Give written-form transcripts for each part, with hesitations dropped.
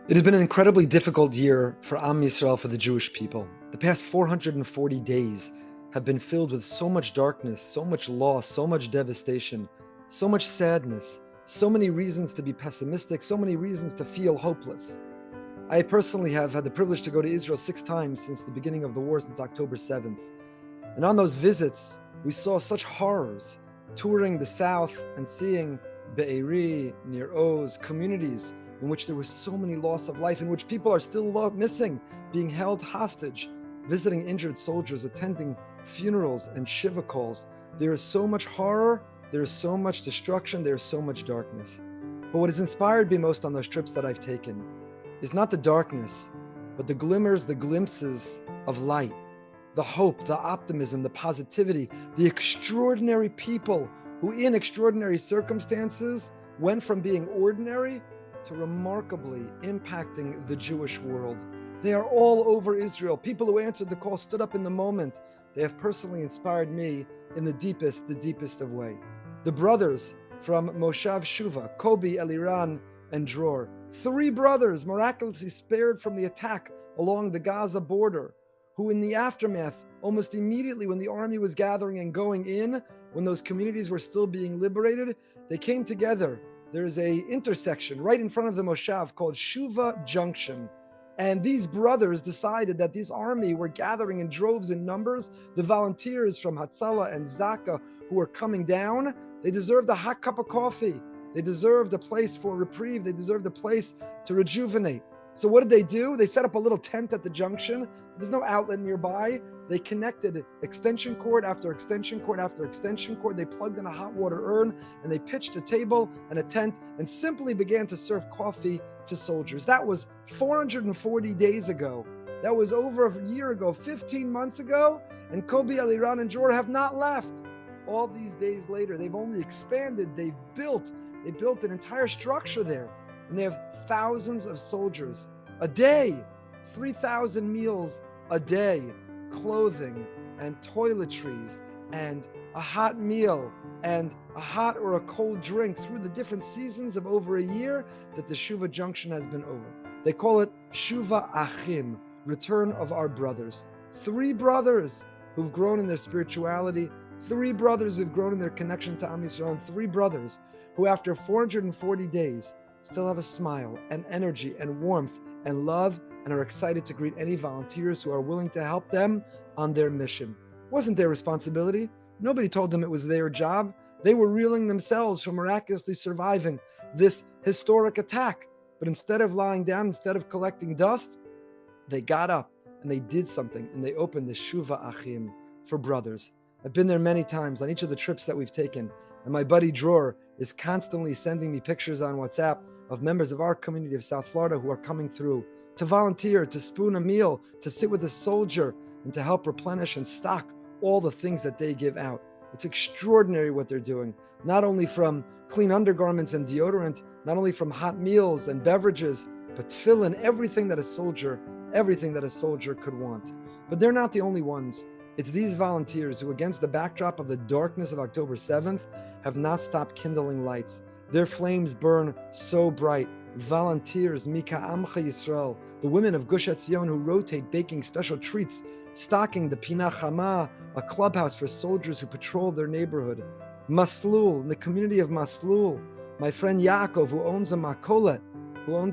It has been an incredibly difficult year for Am Yisrael, for the Jewish people. The past 440 days have been filled with so much darkness, so much loss, so much devastation, so much sadness, so many reasons to be pessimistic, so many reasons to feel hopeless. I personally have had the privilege to go to Israel 6 times since the beginning of the war, since October 7th. And on those visits, we saw such horrors, touring the south and seeing Be'eri, near Oz, communities in which there was so many loss of life, in which people are still missing, being held hostage, visiting injured soldiers, attending funerals and Shiva calls. There is so much horror, there is so much destruction, there is so much darkness. But what has inspired me most on those trips that I've taken is not the darkness, but the glimmers, the glimpses of light, the hope, the optimism, the positivity, the extraordinary people who in extraordinary circumstances went from being ordinary to remarkably impacting the Jewish world. They are all over Israel. People who answered the call, stood up in the moment. They have personally inspired me in the deepest of way. The brothers from Moshav Shuva, Kobi, Eliran and Dror, 3 brothers miraculously spared from the attack along the Gaza border, who in the aftermath, almost immediately when the army was gathering and going in, when those communities were still being liberated, they came together. There's a intersection right in front of the Moshav called Shuva Junction. And these brothers decided that this army were gathering in droves and numbers. The volunteers from Hatzalah and Zaka who were coming down, they deserved a hot cup of coffee. They deserved a place for reprieve. They deserved a place to rejuvenate. So what did they do? They set up a little tent at the junction. There's no outlet nearby. They connected extension cord after extension cord after extension cord. They plugged in a hot water urn and they pitched a table and a tent and simply began to serve coffee to soldiers. That was 440 days ago. That was over a year ago, 15 months ago. And Kobi, Eliran and Dror have not left. All these days later, they've only expanded. They built an entire structure there. And they have thousands of soldiers a day, 3,000 meals a day, clothing and toiletries and a hot meal and a hot or a cold drink through the different seasons of over a year that the Shuva junction has been over. They call it Shuva Achim, return of our brothers. 3 brothers who've grown in their spirituality, 3 brothers who've grown in their connection to Am Yisrael, and 3 brothers who after 440 days still have a smile and energy and warmth and love and are excited to greet any volunteers who are willing to help them on their mission. It wasn't their responsibility. Nobody told them it was their job. They were reeling themselves from miraculously surviving this historic attack. But instead of lying down, instead of collecting dust, they got up and they did something and they opened the Shuva Achim for brothers. I've been there many times on each of the trips that we've taken. And my buddy Dror is constantly sending me pictures on WhatsApp of members of our community of South Florida who are coming through to volunteer, to spoon a meal, to sit with a soldier, and to help replenish and stock all the things that they give out. It's extraordinary what they're doing, not only from clean undergarments and deodorant, not only from hot meals and beverages, but tefillin, everything that a soldier could want. But they're not the only ones. It's these volunteers who, against the backdrop of the darkness of October 7th, have not stopped kindling lights. Their flames burn so bright. Volunteers, Mika Amcha Yisrael, the women of Gush Etzion who rotate baking special treats, stocking the Pina Chama, a clubhouse for soldiers who patrol their neighborhood. Maslul, in the community of Maslul, my friend Yaakov, who owns a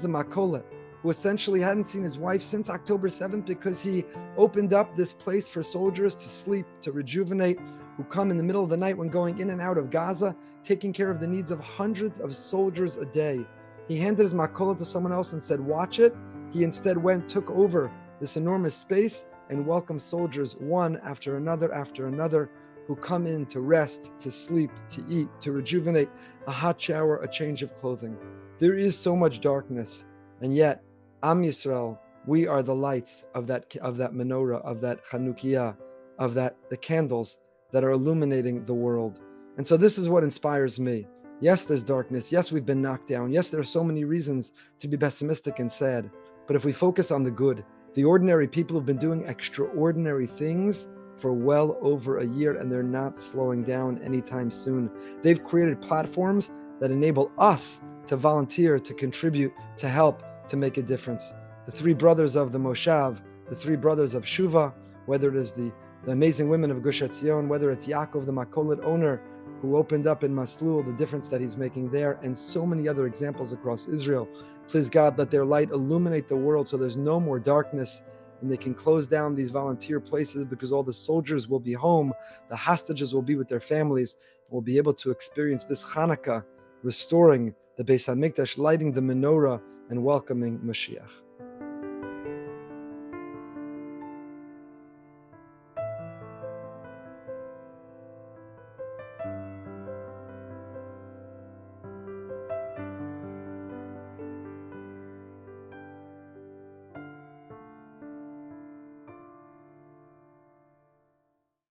makolet, who essentially hadn't seen his wife since October 7th because he opened up this place for soldiers to sleep, to rejuvenate, who come in the middle of the night when going in and out of Gaza, taking care of the needs of hundreds of soldiers a day. He handed his makola to someone else and said, watch it. He instead took over this enormous space and welcomed soldiers one after another, who come in to rest, to sleep, to eat, to rejuvenate, a hot shower, a change of clothing. There is so much darkness, and yet, Am Yisrael, we are the lights of that menorah, of that Chanukiah, the candles that are illuminating the world. And so this is what inspires me. Yes, there's darkness. Yes, we've been knocked down. Yes, there are so many reasons to be pessimistic and sad. But if we focus on the good, the ordinary people have been doing extraordinary things for well over a year, and they're not slowing down anytime soon. They've created platforms that enable us to volunteer, to contribute, to help, to make a difference. The three brothers of the Moshav, the three brothers of Shuva, whether it is the amazing women of Gush Etzion, whether it's Yaakov, the Makolet owner, who opened up in Maslul, the difference that he's making there, and so many other examples across Israel. Please God, let their light illuminate the world so there's no more darkness, and they can close down these volunteer places because all the soldiers will be home, the hostages will be with their families, and we'll be able to experience this Hanukkah, restoring the Beis HaMikdash, lighting the menorah, and welcoming Mashiach.